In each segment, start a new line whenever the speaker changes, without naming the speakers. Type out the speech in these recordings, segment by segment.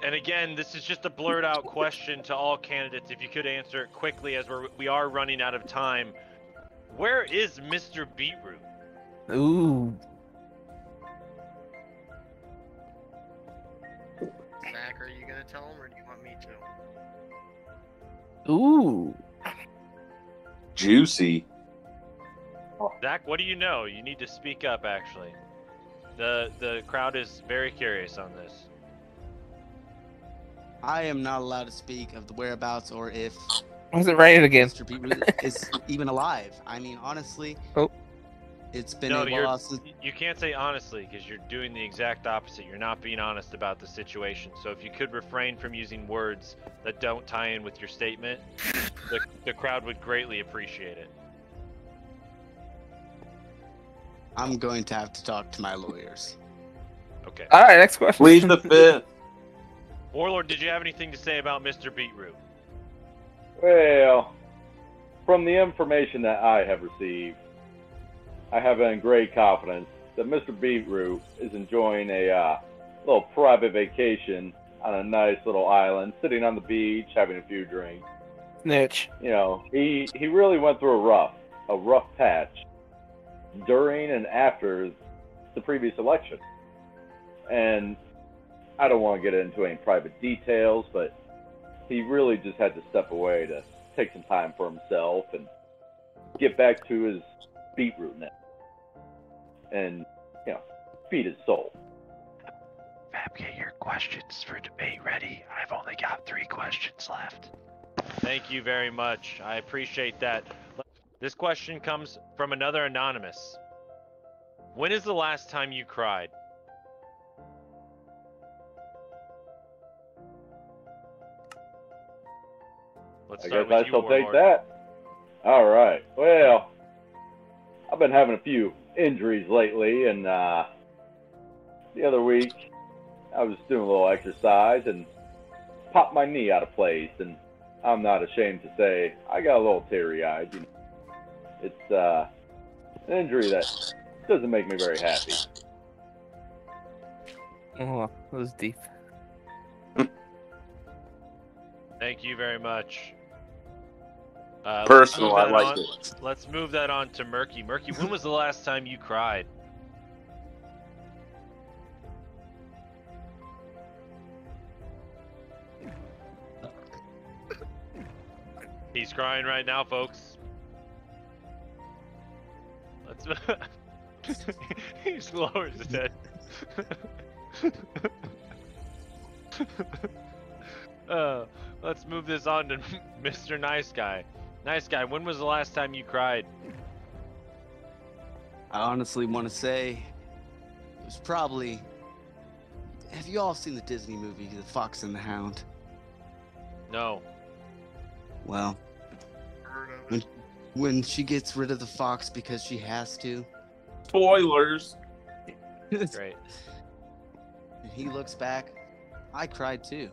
And again, this is just a blurred out question to all candidates. If you could answer it quickly, as we are running out of time. Where is Mr. Beetroot?
Ooh.
Zach, are you gonna tell him, or do you want me to?
Ooh.
Juicy.
Zach, what do you know? You need to speak up, actually. The crowd is very curious on this.
I am not allowed to speak of the whereabouts or if
Was it raining again?
Mr. Beetroot is even alive. I mean, honestly,
Oh.
it's been
No,
a while since...
you can't say honestly, because you're doing the exact opposite. You're not being honest about the situation. So if you could refrain from using words that don't tie in with your statement, the crowd would greatly appreciate it.
I'm going to have to talk to my lawyers.
Okay.
All right, next question.
Plead the fifth.
Warlord, did you have anything to say about Mr. Beetroot?
Well, from the information that I have received, I have in great confidence that Mr. Beetroot is enjoying a little private vacation on a nice little island, sitting on the beach, having a few drinks.
Snitch.
You know, he really went through a rough patch during and after the previous election. And I don't want to get into any private details, but he really just had to step away to take some time for himself and get back to his beetrootness and, you know, feed his soul.
Fab, get your questions for debate ready. I've only got 3 questions left. Thank you very much. I appreciate that. This question comes from another anonymous. When is the last time you cried? Let's
I
start
guess
with
I
you,
shall take
Warlord.
that. All right. Well, I've been having a few injuries lately, and the other week I was doing a little exercise and popped my knee out of place, and I'm not ashamed to say I got a little teary-eyed. You know, it's an injury that doesn't make me very happy.
Oh, that was deep.
Thank you very much.
Personal, I like it.
Let's move that on to Murky. Murky, when was the last time you cried? He's crying right now, folks. Let's. He lowers his head. Let's move this on to Mr. Nice Guy. Nice Guy, when was the last time you cried?
I honestly want to say it was probably... Have you all seen the Disney movie, The Fox and the Hound?
No.
Well, when she gets rid of the fox because she has to.
Spoilers.
Great.
And he looks back, I cried too.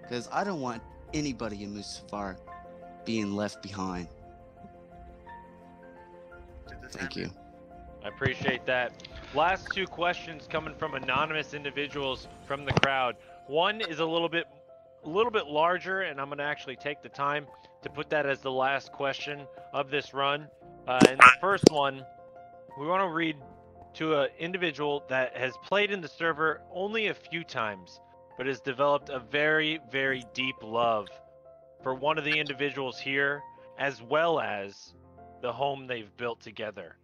Because I don't want anybody in Mustafar being left behind. Thank you.
I appreciate that. Last 2 questions coming from anonymous individuals from the crowd. One is a little bit larger, and I'm going to actually take the time to put that as the last question of this run. And the first one, we want to read to an individual that has played in the server only a few times, but has developed a very, very deep love for one of the individuals here, as well as the home they've built together.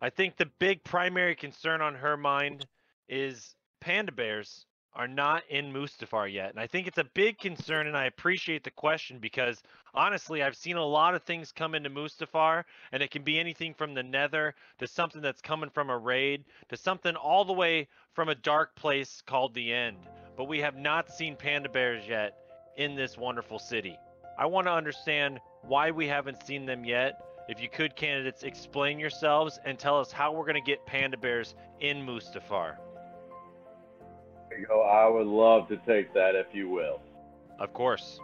I think the big primary concern on her mind is panda bears are not in Mustafar yet. And I think it's a big concern, and I appreciate the question because, honestly, I've seen a lot of things come into Mustafar, and it can be anything from the Nether to something that's coming from a raid to something all the way from a dark place called the End. But we have not seen panda bears yet in this wonderful city. I want to understand why we haven't seen them yet. If you could, candidates, explain yourselves and tell us how we're going to get panda bears in Mustafar.
There you go. I would love to take that, if you will.
Of course.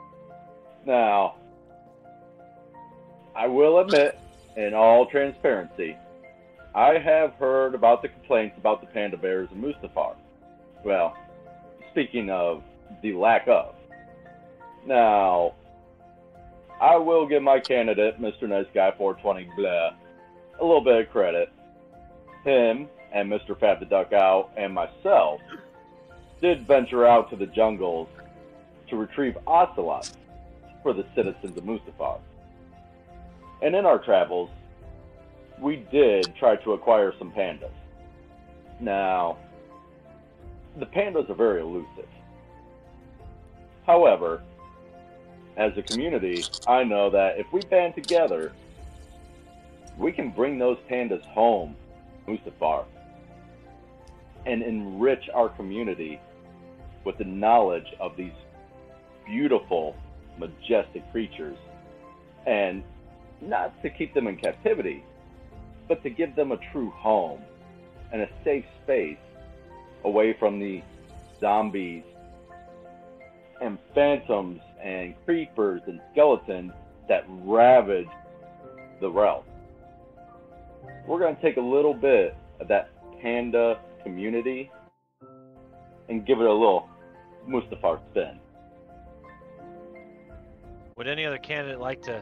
Now, I will admit, in all transparency, I have heard about the complaints about the panda bears in Mustafar. Well, speaking of the lack of. Now, I will give my candidate, Mr. Nice Guy 420 blah, a little bit of credit. Him and Mr. Fat the Duck Out and myself did venture out to the jungles to retrieve ocelots for the citizens of Mustafar. And in our travels, we did try to acquire some pandas. Now, the pandas are very elusive. However, as a community, I know that if we band together, we can bring those pandas home to Mustafar and enrich our community with the knowledge of these beautiful, majestic creatures. And not to keep them in captivity, but to give them a true home and a safe space away from the zombies and phantoms and creepers and skeletons that ravage the realm. We're going to take a little bit of that panda community and give it a little Mustafar spin.
Would any other candidate like to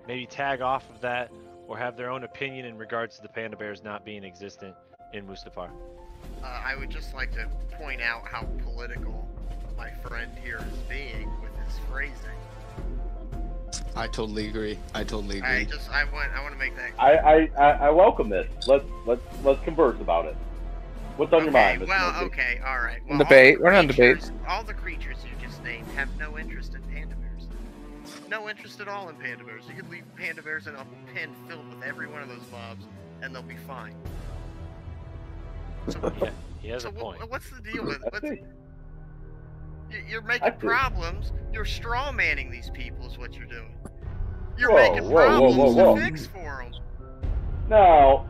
maybe tag off of that or have their own opinion in regards to the panda bears not being existent in Mustafar?
I would just like to point out how political my friend here is being with his phrasing.
I totally agree. I totally agree.
I want to make that.
I welcome this. Let's converse about it. What's on your mind, Mr.
Well,
Murphy?
okay, all right. Well,
Debate. We're not debating.
All the creatures you just named have no interest in panda bears. No interest at all in panda bears. You could leave panda bears in a pen filled with every one of those mobs, and they'll be fine. So,
Yeah, he has a point.
What's the deal with
I see.
You're making
I see.
problems. You're straw manning these people is what you're doing. You're
Whoa,
making
whoa, whoa,
problems
whoa, whoa.
to fix for them.
Now,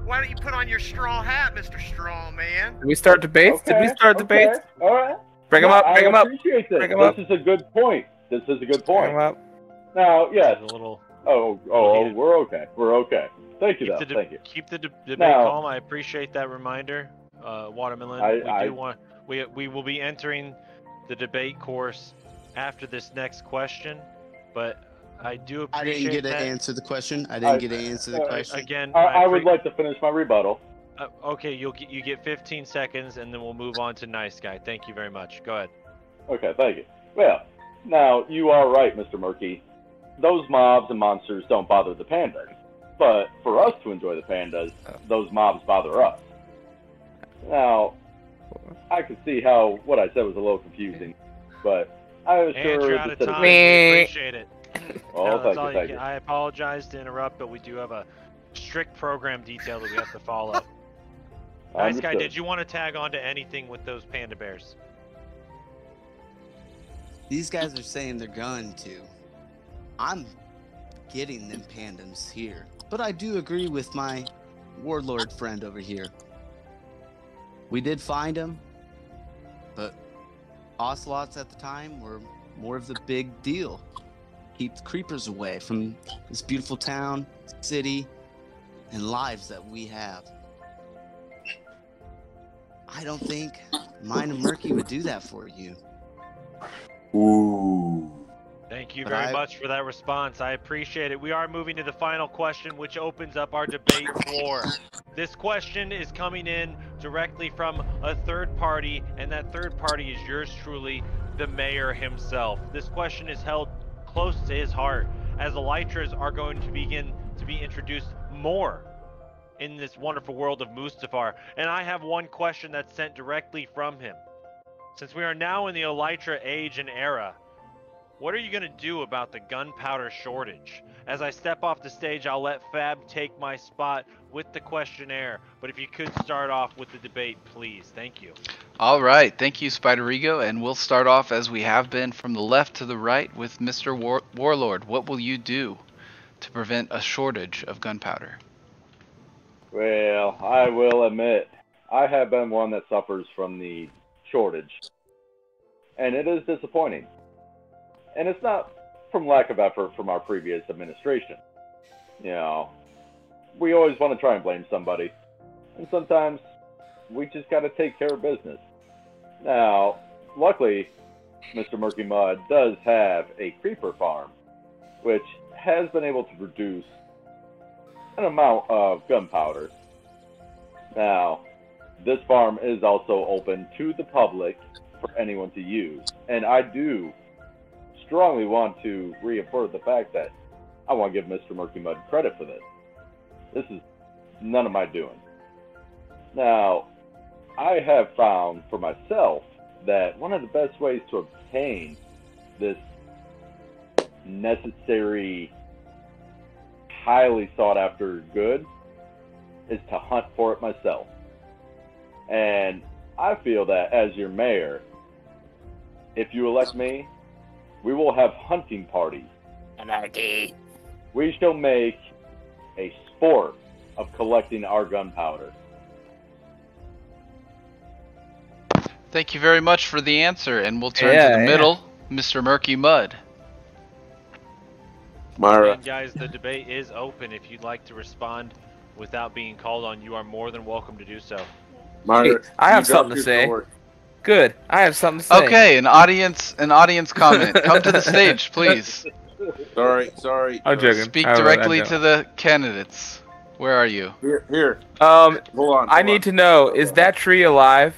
Why don't you put on your straw hat, Mr. Straw Man?
Did we start debates? Did we start debates?
All right.
Bring them up. Bring them
I
up.
appreciate this.
Bring 'em up.
This is a good point. This is a good
Bring
point.
'em up.
Now, yes.
A little.
Oh, we're okay. We're okay. Thank you, though. Thank you.
Keep the debate
Now-
calm. I appreciate that reminder, Watermelon. We will be entering the debate course after this next question, but I do
I
appreciate
didn't get to
that.
answer the question. I didn't get to answer the question.
Again,
I would like to finish my rebuttal.
Okay, you get 15 seconds, and then we'll move on to Nice Guy. Thank you very much. Go ahead.
Okay, thank you. Well, now, you are right, Mr. Murky. Those mobs and monsters don't bother the pandas. But for us to enjoy the pandas, those mobs bother us. Now, I can see how what I said was a little confusing, but I assure
Andrew, out of
the
time.
citizens...
We appreciate it.
Oh,
No, that's
thank
all
you, thank you.
I apologize to interrupt, but we do have a strict program detail that we have to follow. Nice Guy,
Understood.
did you want to tag on to anything with those panda bears?
These guys are saying they're going to. I'm getting them pandas here. But I do agree with my warlord friend over here. We did find them, but ocelots at the time were more of the big deal. Keep the creepers away from this beautiful town, city, and lives that we have. I don't think Mine and Murky would do that for you.
Ooh.
Thank you
But
very
I-
much for that response. I appreciate it. We are moving to the final question, which opens up our debate floor. This question is coming in directly from a third party, and that third party is yours truly, the mayor himself. This question is held close to his heart, as elytras are going to begin to be introduced more in this wonderful world of Mustafar. And I have one question that's sent directly from him. Since we are now in the elytra age and era, what are you going to do about the gunpowder shortage? As I step off the stage, I'll let Fab take my spot with the questionnaire. But if you could start off with the debate, please. Thank you.
All right, thank you, Spiderigo, and we'll start off as we have been from the left to the right with Mr. Warlord. What will you do to prevent a shortage of gunpowder?
Well, I will admit, I have been one that suffers from the shortage. And it is disappointing. And it's not from lack of effort from our previous administration. You know, we always want to try and blame somebody. And sometimes we just got to take care of business. Now, luckily, Mr. Murky Mud does have a creeper farm, which has been able to produce an amount of gunpowder. Now, this farm is also open to the public for anyone to use, and I do strongly want to reaffirm the fact that I want to give Mr. Murky Mud credit for this. This is none of my doing. Now, I have found for myself that one of the best ways to obtain this necessary, highly sought after good is to hunt for it myself. And I feel that as your mayor, if you elect me, we will have hunting parties.
Anarchy.
We shall make a sport of collecting our gunpowder.
Thank you very much for the answer, and we'll turn to the middle, Mr. Murky Mud.
Myra.
And guys, the debate is open. If you'd like to respond without being called on, you are more than welcome to do so.
Myra,
Hey, I have
you
something
got
to
your
say.
sword.
Good. I have something to say.
Okay, an audience comment. Come to the stage, please.
Sorry.
I'm joking.
Speak
I
directly
don't.
to the candidates. Where are you?
Here.
Um,
Hold on.
I need to know, is that tree alive?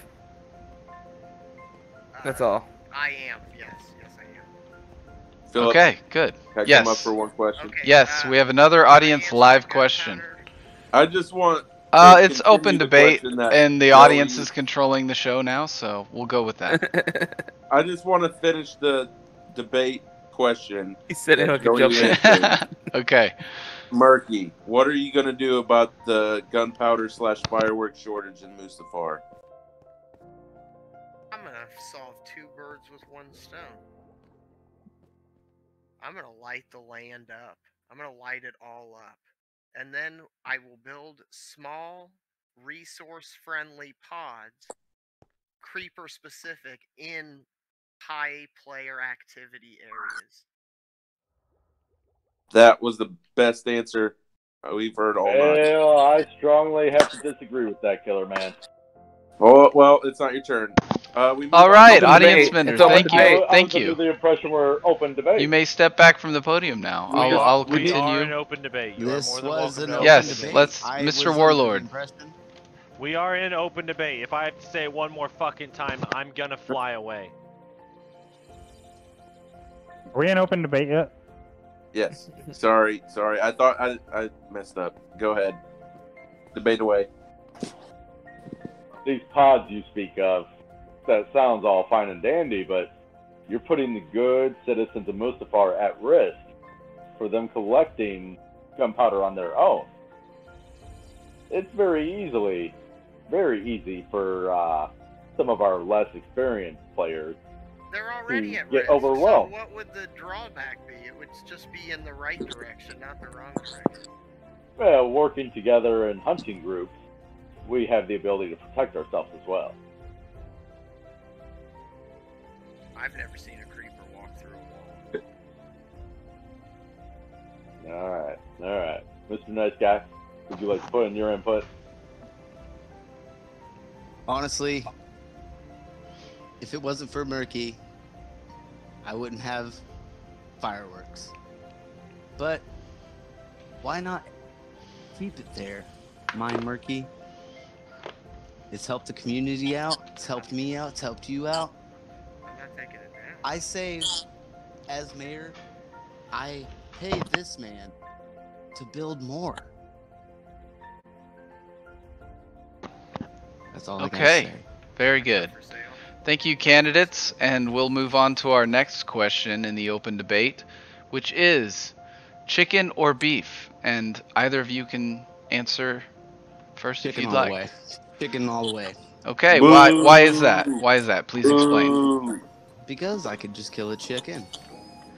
That's all.
I am. Yes, I am.
Philip,
Okay, good.
can I
Yes.
come up for one question?
Okay.
Yes, we have another audience
answer
live
the
question.
gunpowder.
I just want.
It's
continue
open
the
debate,
question that
and the
Joey-
audience is controlling the show now, so we'll go with that.
I just want to finish the debate question.
He said it
that
like a
Joey
jump in.
answered.
Okay.
Murky, what are you gonna do about the gunpowder / fireworks shortage in Mustafar?
I'm gonna solve two birds with one stone. I'm gonna light the land up. I'm gonna light it all up. And then I will build small, resource-friendly pods, creeper-specific, in high player activity areas.
That was the best answer we've heard all night.
Well, I strongly have to disagree with that, Killer Man.
Oh, well, it's not your turn. We move
All
on
right,
to
Open
audience
debate.
members,
It's open
thank
debate.
you.
I
Thank
was under
you.
the impression we're open debate.
You may step back from the podium now. I'll
We are
continue.
in open debate. You
This
are more than
was
welcome
an
to
open
Yes,
debate.
let's-
I
Mr.
was under the
Warlord.
impression-
We are in open debate. If I have to say it one more fucking time, I'm gonna fly away.
Are we in open debate yet?
Yes. Sorry. I thought I messed up. Go ahead. Debate away.
These pods you speak of, that sounds all fine and dandy, but you're putting the good citizens of Mustafar at risk for them collecting gunpowder on their own. It's very easy for some of our less experienced players.
They're already at
get
risk.
overwhelmed.
So what would the drawback be? It would just be in the right direction, not the wrong direction.
Well, working together in hunting groups, we have the ability to protect ourselves as well.
I've never seen a creeper walk through a wall.
All right. Mr. Nice Guy, would you like to put in your input?
Honestly, if it wasn't for Murky, I wouldn't have fireworks. But why not keep it there, mine Murky? It's helped the community out. It's helped me out. It's helped you out.
I'm not taking it down.
I say, as mayor, I pay this man to build more. That's all I gotta
Okay.
say.
Very good.
For sale.
Thank you, candidates, and we'll move on to our next question in the open debate, which is chicken or beef? And either of you can answer first if
Chicken
you'd
all
like.
the way. Chicken all the way.
Okay,
Boo.
why is that? Why is that? Please explain.
Ooh.
Because I could just kill a chicken.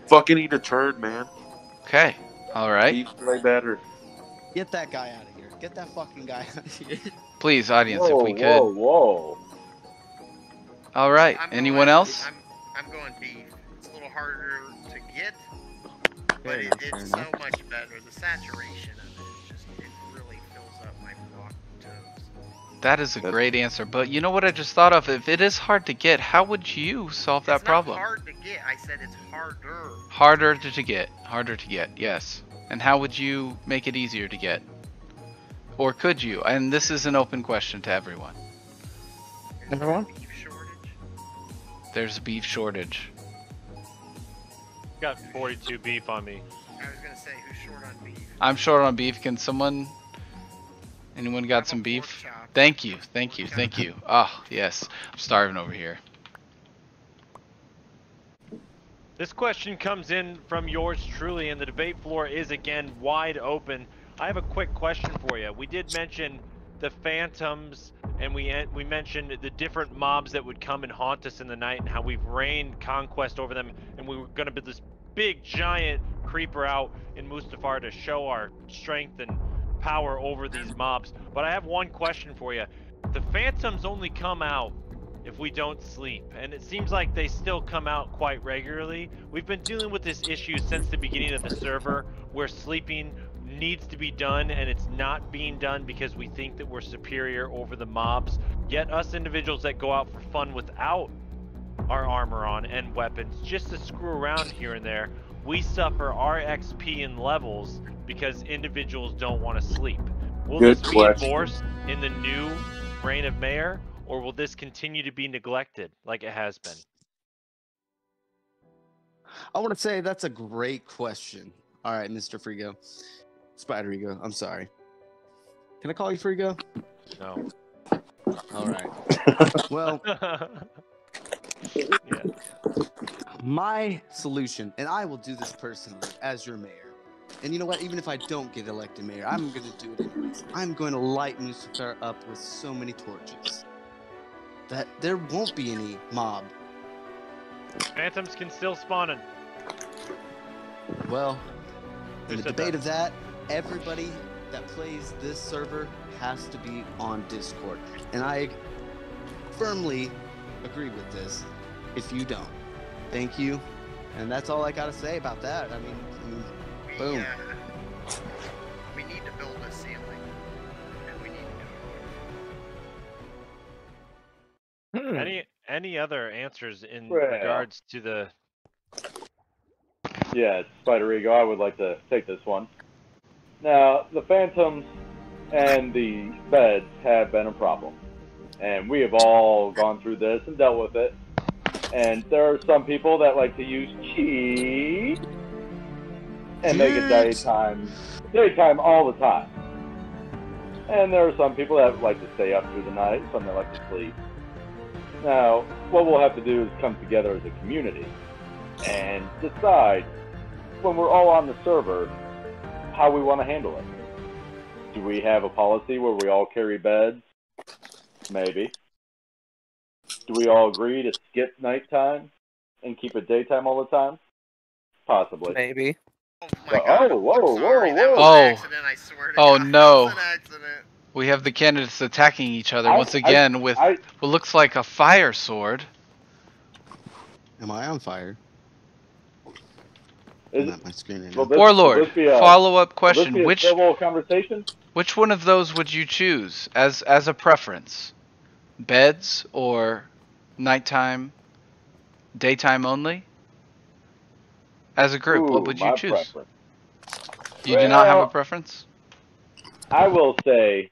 Fucking eat a turd, man.
Okay. All right.
Beef way better.
Get that guy out of here. Get that fucking guy out of here.
Please, audience, if we could.
Whoa.
All right.
I'm
Anyone
going-
else?
I'm going beef. It's a little harder to get, but
Fair
it,
enough,
it's
fair
so
enough.
much better. The saturation of it is just, it really fills up my block toes.
That is a great answer. But you know what I just thought of? If it is hard to get, how would you solve that problem?
It's not hard to get. I said it's harder.
Harder to get. Harder to get, yes. And how would you make it easier to get? Or could you? And this is an open question to everyone.
Everyone?
Beef shortage.
There's beef shortage.
Got 42 beef on me.
I was gonna say, who's short on beef?
I'm short on beef. Can someone... Anyone got some beef? Thank you, thank you, thank you. Oh, yes. I'm starving over here.
This question comes in from yours truly, and the debate floor is again wide open. I have a quick question for you. We did mention the phantoms, and we mentioned the different mobs that would come and haunt us in the night, and how we've reigned conquest over them, and we were going to build this big giant creeper out in Mustafar to show our strength and power over these mobs. But I have one question for you. The phantoms only come out if we don't sleep, and it seems like they still come out quite regularly. We've been dealing with this issue since the beginning of the server, where sleeping needs to be done and it's not being done because we think that we're superior over the mobs. Yet us individuals that go out for fun without our armor on and weapons just to screw around here and there, we suffer our XP and levels because individuals don't want to sleep. Will
Good
this be
question.
enforced in the new reign of Mayor, or will this continue to be neglected like it has been?
I want to say that's a great question. All right, Mr. Frigo. Spider Ego, I'm sorry. Can I call you Frigo?
No.
All right. Well,
Yeah.
my solution, and I will do this personally as your mayor. And you know what? Even if I don't get elected mayor, I'm going to do it anyways. I'm going to light Mustafar up with so many torches that there won't be any mob.
Phantoms can still spawn in.
Well,
Who
in the
said
debate
that?
of that, everybody that plays this server has to be on Discord. And I firmly agree with this if you don't. Thank you. And that's all I got to say about that. I mean boom.
We need to build a ceiling, and we need to do it.
Any other answers in
Well.
regards to the...
Yeah, Spider Ego, I would like to take this one. Now, the phantoms and the beds have been a problem. And we have all gone through this and dealt with it. And there are some people that like to use cheat and make it daytime all the time. And there are some people that like to stay up through the night, some that like to sleep. Now, what we'll have to do is come together as a community and decide, when we're all on the server, how we want to handle it. Do we have a policy where we all carry beds? Maybe. Do we all agree to skip nighttime and keep it daytime all the time? Possibly.
Maybe.
Oh my god.
whoa,
I'm sorry,
whoa,
that was
whoa.
an accident, I swear to
Oh,
God.
no.
That was an accident.
We have the candidates attacking each other once again with
I-
what looks like a fire sword.
Am I on fire?
Is
I'm
it-
at my screen right
will
now.
this-
Warlord,
will this be a-
follow-up
will this
question.
be a
Which
civil conversation?
one of those would you choose as a preference? Beds or nighttime, daytime only? As a group, what
Ooh,
would you
my
choose?
preference.
You do not have a
Well-
preference?
I will say,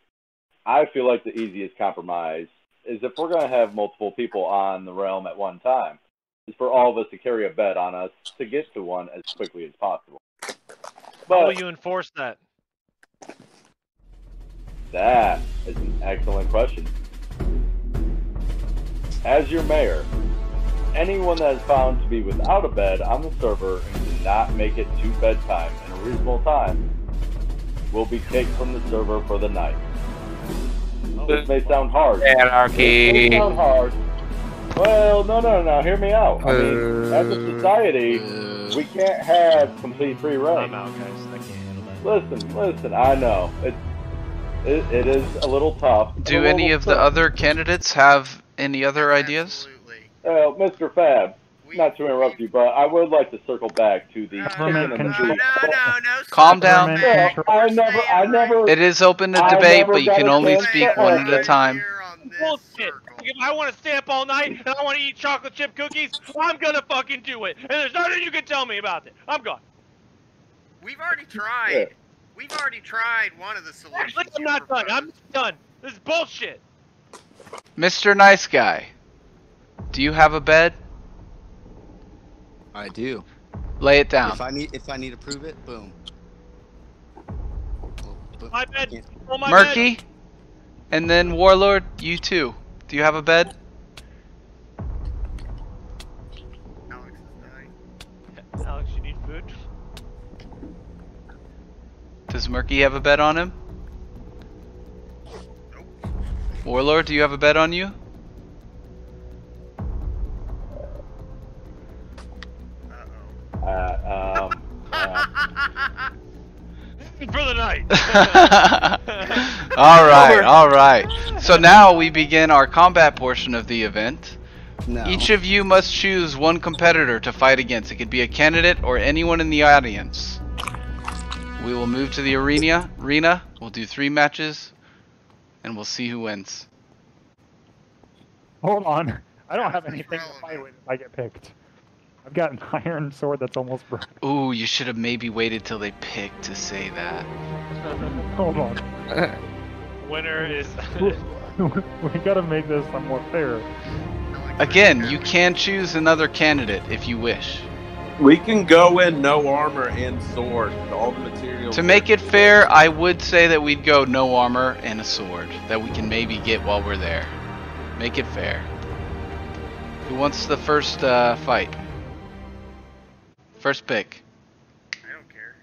I feel like the easiest compromise is if we're going to have multiple people on the realm at one time, is for all of us to carry a bed on us to get to one as quickly as possible.
How will
But
you enforce that?
that is an excellent question. As your mayor, anyone that is found to be without a bed on the server and did not make it to bedtime in a reasonable time will be kicked from the server for the night. This may sound harsh.
Anarchy.
It may sound hard. Well, no. Hear me out. I mean, as a society, we can't have complete free reign.
I'm out, guys. I can't handle that.
Listen. I know it is a little tough.
Do any of the other candidates have any other ideas?
Absolutely.
Mr. Fab, not to interrupt you, but I would like to circle back to the
Government
chicken and
control.
beef.
Calm down.
Government
Yeah,
control.
I never.
It is open to
I
debate,
never
but you
got
can
a
only
chance
speak
to
one
ask
at a
it.
time.
Bullshit. If I want to stay up all night and I want to eat chocolate chip cookies, I'm gonna fucking do it. And there's nothing you can tell me about it. I'm gone.
We've already tried.
Yeah.
We've already tried one of the solutions.
Look, I'm
you
not done. I'm
proposed.
done. This is bullshit.
Mr. Nice Guy, do you have a bed?
I do.
Lay it down.
If I need to prove it, boom.
My bed. Oh, my
Murky, and then Warlord, you too. Do you have a bed?
Alex is dying.
bed. Alex, you need food?
Does Murky have a bed on him? Warlord, do you have a bed on you?
For the night.
All right. So now we begin our combat portion of the event.
No.
Each of you must choose one competitor to fight against. It could be a candidate or anyone in the audience. We will move to the arena. We'll do 3 matches, and we'll see who wins.
Hold on. I don't have anything to
Relevant.
fight with if I get picked. I've got an iron sword that's almost broken.
Ooh, you should have maybe waited till they pick to say that.
Hold on.
Winner is.
We gotta make this somewhat fair.
Again, you can choose another candidate if you wish.
We can go in no armor and sword. All the materials.
To make it fair, I would say that we'd go no armor and a sword that we can maybe get while we're there. Make it fair. Who wants the first fight? First pick.
I don't care.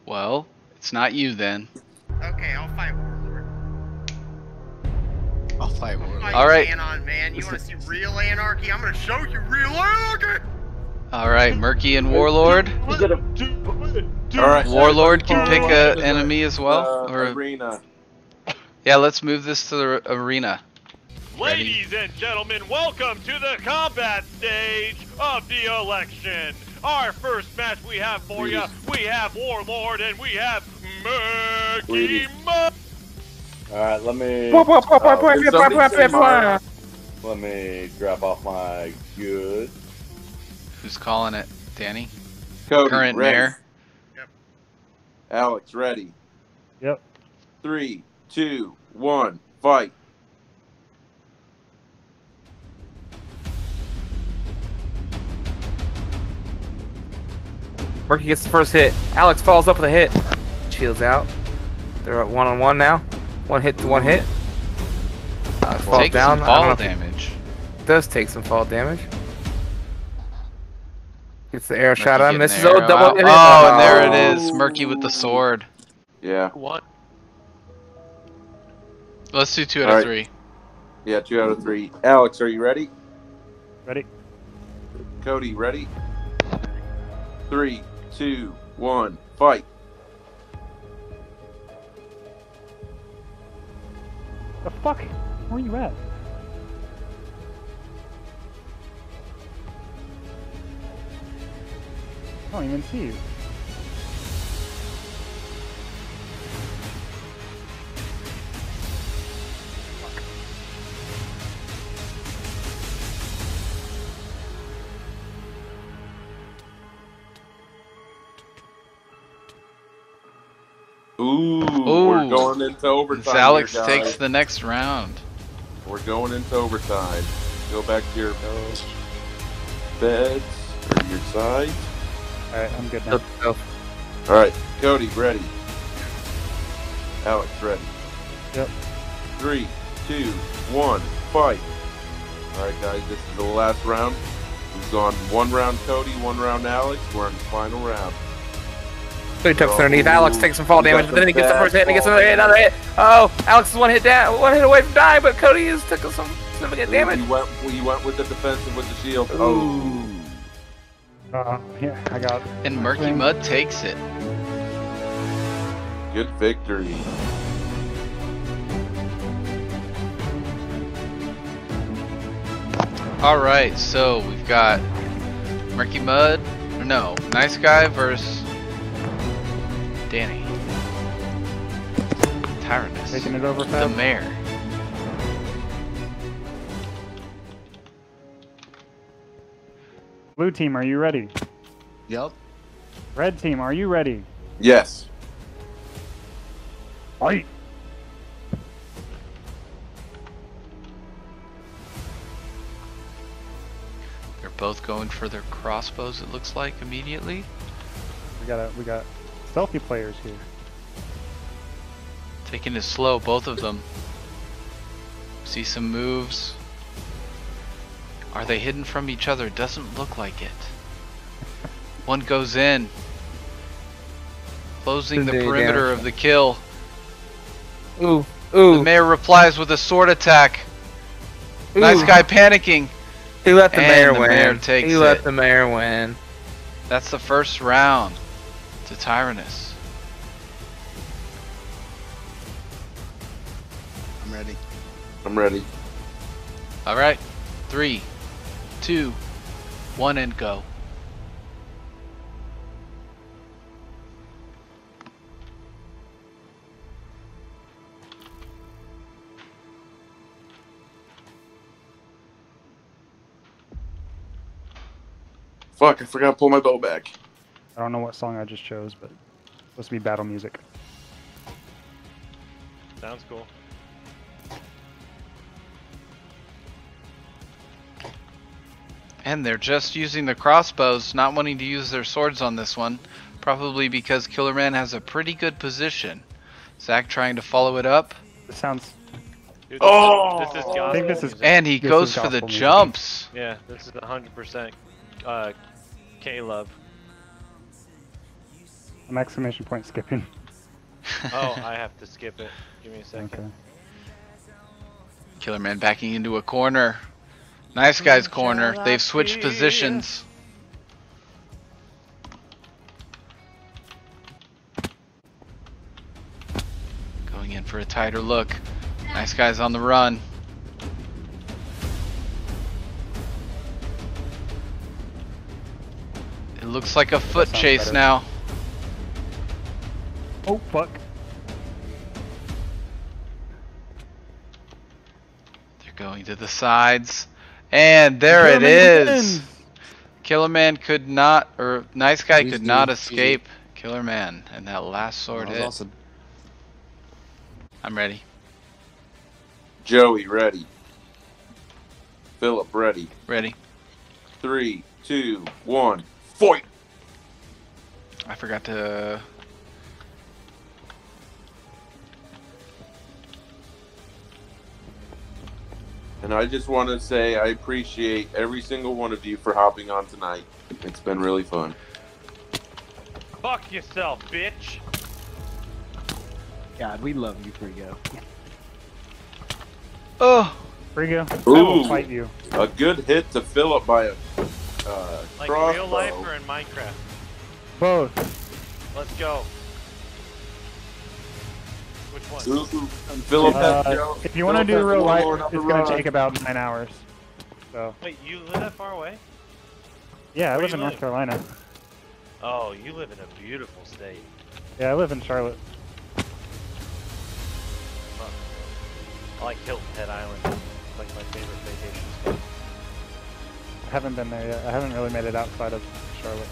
Well, it's not you then.
Okay, I'll fight Warlord.
I'll fight Warlord.
Fight
All right.
Anon, man. You want to see real anarchy? I'm gonna show you real anarchy.
Alright, Murky and Warlord.
Is it a
All right.
Warlord can pick
a
an enemy as well. Or
arena.
yeah, let's move this to the arena.
Ladies and gentlemen, welcome to the combat stage of the election. Our first match we have for you, we have Warlord and we have Murky Mutt.
Alright, let me.
Did somebody say Mario?
Let me drop off my goods.
Who's calling it? Danny?
Cody,
Current
ready.
mayor?
Alex, ready.
Yep.
3, 2, 1, fight.
Murky gets the first hit. Alex follows up with a hit. Shields out. They're at 1-on-1 now. 1 hit to 1 hit. Alex falls
Take
down.
some
I don't know
fall
if he
damage.
does take some fall damage. Gets the arrow
Murky
shot on.
getting
Misses.
the
Oh,
arrow
double
out.
hit.
Oh, and there it is. Murky with the sword.
Yeah.
One.
Let's do 2 out
All
of
right.
3.
Yeah, 2 out of 3. Alex, are you ready?
Ready?
Cody, ready? 3, 2, 1, fight.
The fuck? Where are you at? I don't even see you.
Ooh, we're
Ooh.
going into overtime.
Alex
here,
takes
guys.
the next round.
We're going into overtime. Go back to your beds or your sides.
Alright, I'm good now.
Oh,
All right, Cody, ready? Alex, ready?
Yep.
3, 2, 1, fight. All right, guys, this is the last round. We've gone 1 round Cody, 1 round Alex. We're in the final round.
So he tucks underneath. Alex takes some fall
We got
damage, but then he gets the
some
first hit and he gets
bad
another hit, another hit. Oh, Alex is 1 hit down, 1 hit away from dying, but Cody is taking some significant damage.
You went with the defensive with the shield. Oh.
Yeah, I got.
And Murky Mud takes it.
Good victory.
Alright, so we've got Murky Mud, or no, Nice Guy versus Danny. Tyrannus.
Taking it over
The
fast.
mayor.
Blue team, are you ready?
Yep.
Red team, are you ready?
Yes.
Fight!
They're both going for their crossbows, it looks like, immediately.
We got stealthy players here.
Taking it slow, both of them. See some moves. Are they hidden from each other? Doesn't look like it. One goes in. Closing the
Indeed,
perimeter
yeah.
of the kill.
Ooh,
The
ooh,
mayor replies with a sword attack.
ooh.
Nice Guy panicking.
He let the
And
mayor
the
win.
mayor takes
He let
it.
the mayor win.
That's the first round to Tyrannus.
I'm ready.
I'm ready.
Alright. 3, 2, 1, and go.
Fuck, I forgot to pull my bow back.
I don't know what song I just chose, but it's supposed to be battle music.
Sounds cool.
And they're just using the crossbows, not wanting to use their swords on this one. Probably because Killer Man has a pretty good position. Zach trying to follow it up.
This sounds.
Dude,
Oh!
this is gospel
I think this is-
music.
And he
This
goes
is
for the
gospel music.
jumps.
Yeah, this is 100% K-Love.
An exclamation point skipping.
Oh, I have to skip it. Give me a second.
Okay.
Killer Man backing into a corner. Nice Guy's corner. They've switched positions. Going in for a tighter look. Nice Guy's on the run. It looks like a foot
sounds
chase
better.
now.
Oh, fuck.
They're going to the sides. And there it
Killer Man
is.
wins!
Killer Man could not, or Nice Guy
Please
could
do,
not
please.
escape Killer Man. And that last sword
That was
hit.
awesome.
I'm ready.
Joey, ready. Philip, ready.
Ready.
3, 2, 1, fight!
I forgot to...
And I just want to say I appreciate every single one of you for hopping on tonight. It's been really fun.
Fuck yourself, bitch!
God, we love you, Frigo.
Oh!
Frigo, I
Ooh.
will fight you.
A good hit to Philip by a
Like
crossbow.
real life or in Minecraft?
Both.
Let's go. Which one?
Ooh, Philip has
If you want to do
Philip has
real life,
Warlord on
it's
the
going
run.
to take about 9 hours. So,
Wait, you live that far away?
yeah, I
Where
live
you
in North
live?
Carolina.
Oh, you live in a beautiful state.
Yeah, I live in Charlotte.
Fuck. I like Hilton Head Island. It's like my favorite vacation spot.
I haven't been there yet. I haven't really made it outside of Charlotte.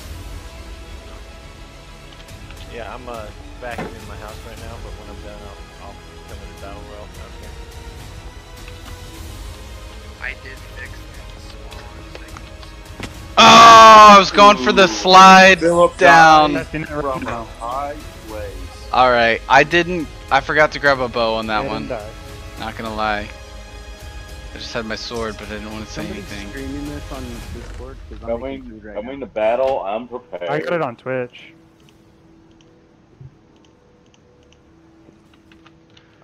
Yeah, I'm back in my house right now, but when I'm done, I'll come into Battle Royale. Okay.
I did fix that spawn thing.
Oh! I was going for the slide
Philip
down.
died
You never
from
know.
a high place.
Alright, I forgot to grab a bow on that
I
one.
didn't die.
Not gonna lie. I just had my sword, but I didn't want to say
Somebody's
anything.
streaming this on Discord because I'm making food right
Coming
now.
to battle, I'm prepared.
I got it on Twitch.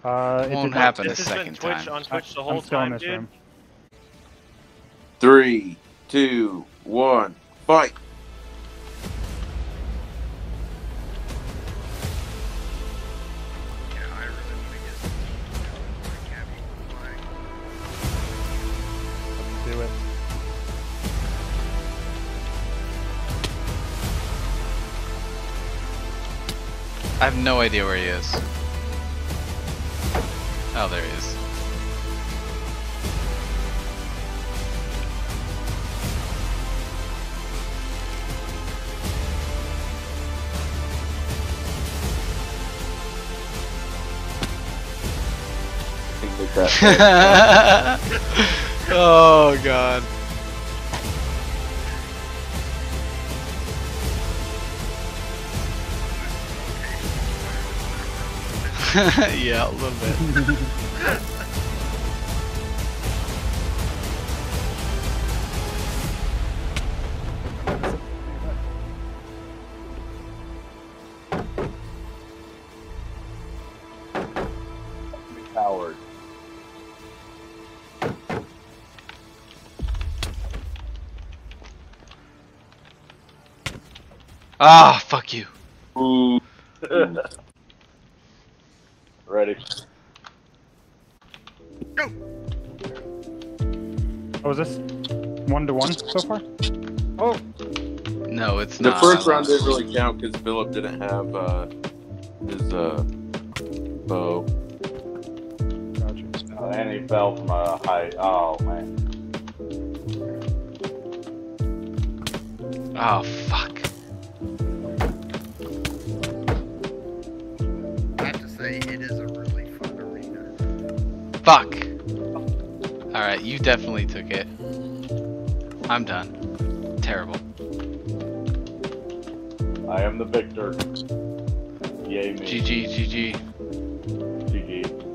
It
Won't
did not-
happen
This
a
has been
second
Twitch
time.
on Twitch the
I'm
whole
still in
time,
this
dude.
room.
3, 2, 1, fight!
Yeah, I really want to get my cabbie flying.
Do it.
I have no idea where he is. Oh, there he is. Oh god. Yeah, a little bit.
Coward.
Ah, fuck you.
Ooh. Ready.
Go!
Oh, is this 1-1 so far? Oh,
No, it's
The
not.
first round didn't really count because Philip didn't have his bow.
gotcha.
And he fell from a height. Oh, man.
Oh, fuck.
I have to say, it is a really fun arena.
Fuck. Alright, you definitely took it. I'm done. Terrible.
I am the victor. Yay me.
GG, GG.
GG.